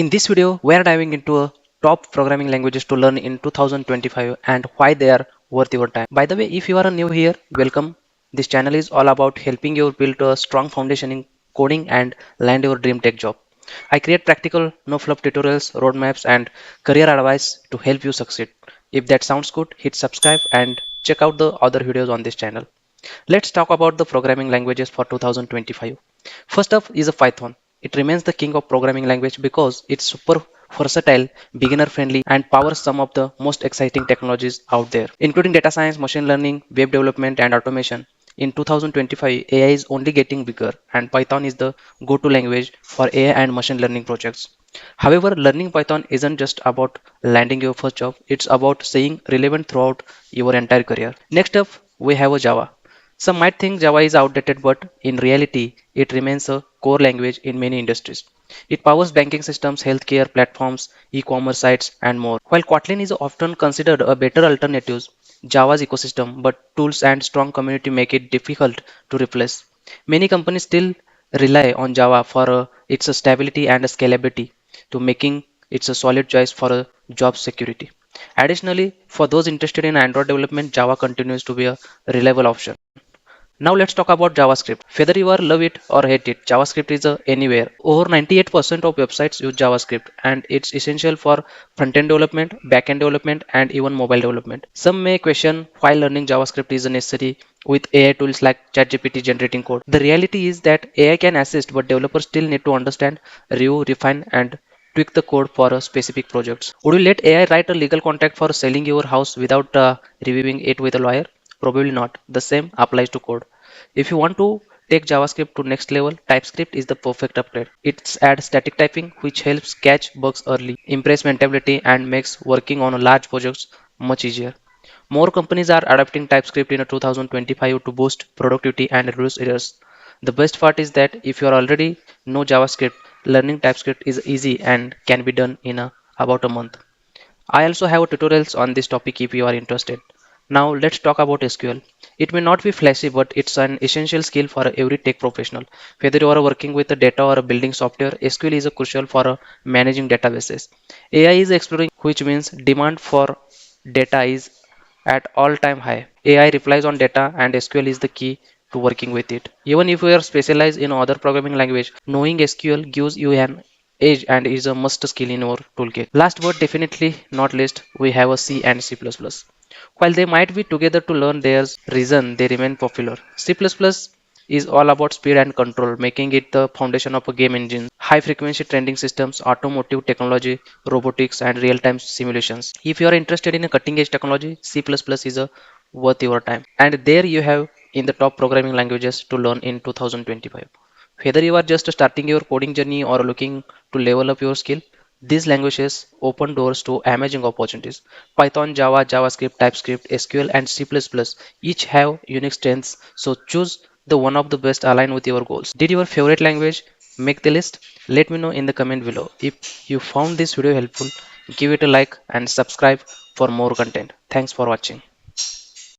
In this video, we are diving into a top programming languages to learn in 2025 and why they are worth your time. By the way, if you are new here, welcome. This channel is all about helping you build a strong foundation in coding and land your dream tech job. I create practical, no fluff tutorials, roadmaps, and career advice to help you succeed. If that sounds good, hit subscribe and check out the other videos on this channel. Let's talk about the programming languages for 2025. First up is a Python. It remains the king of programming language because it's super versatile, beginner friendly, and powers some of the most exciting technologies out there, including data science, machine learning, web development, and automation. In 2025, AI is only getting bigger, and Python is the go to language for AI and machine learning projects. However, learning Python isn't just about landing your first job, it's about staying relevant throughout your entire career. Next up, we have a Java. Some might think Java is outdated, but in reality, it remains a core language in many industries. It powers banking systems, healthcare platforms, e-commerce sites, and more. While Kotlin is often considered a better alternative, Java's ecosystem, but tools and strong community make it difficult to replace. Many companies still rely on Java for its stability and scalability, to making it a solid choice for job security. Additionally, for those interested in Android development, Java continues to be a reliable option. Now let's talk about JavaScript. Whether you are love it or hate it, JavaScript is anywhere. Over 98% of websites use JavaScript and it's essential for front-end development, back-end development and even mobile development. Some may question why learning JavaScript is necessary with AI tools like ChatGPT generating code. The reality is that AI can assist but developers still need to understand, review, refine and tweak the code for specific projects. Would you let AI write a legal contract for selling your house without reviewing it with a lawyer? Probably not. The same applies to code. If you want to take JavaScript to next level, TypeScript is the perfect upgrade. It adds static typing, which helps catch bugs early, improves maintainability, and makes working on large projects much easier. More companies are adopting TypeScript in 2025 to boost productivity and reduce errors. The best part is that if you already know JavaScript, learning TypeScript is easy and can be done in about a month. I also have tutorials on this topic if you are interested. Now let's talk about SQL. It may not be flashy, but it's an essential skill for every tech professional. Whether you are working with the data or building software, SQL is crucial for managing databases. AI is exploring, which means demand for data is at all-time high. AI relies on data and SQL is the key to working with it. Even if you are specialized in other programming language, knowing SQL gives you an edge and is a must skill in your toolkit. Last but definitely not least, we have a C and C++. While they might be together to learn, there's reason they remain popular. C++ is all about speed and control, making it the foundation of a game engine. High frequency trending systems, automotive technology, robotics, and real time simulations. If you are interested in a cutting edge technology, C++ is a worth your time. And there you have in the top programming languages to learn in 2025. Whether you are just starting your coding journey or looking to level up your skill, these languages open doors to amazing opportunities. Python, Java, JavaScript, TypeScript, SQL, and C++ each have unique strengths, so choose the one of the best aligned with your goals. Did your favorite language make the list? Let me know in the comment below. If you found this video helpful, give it a like and subscribe for more content. Thanks for watching.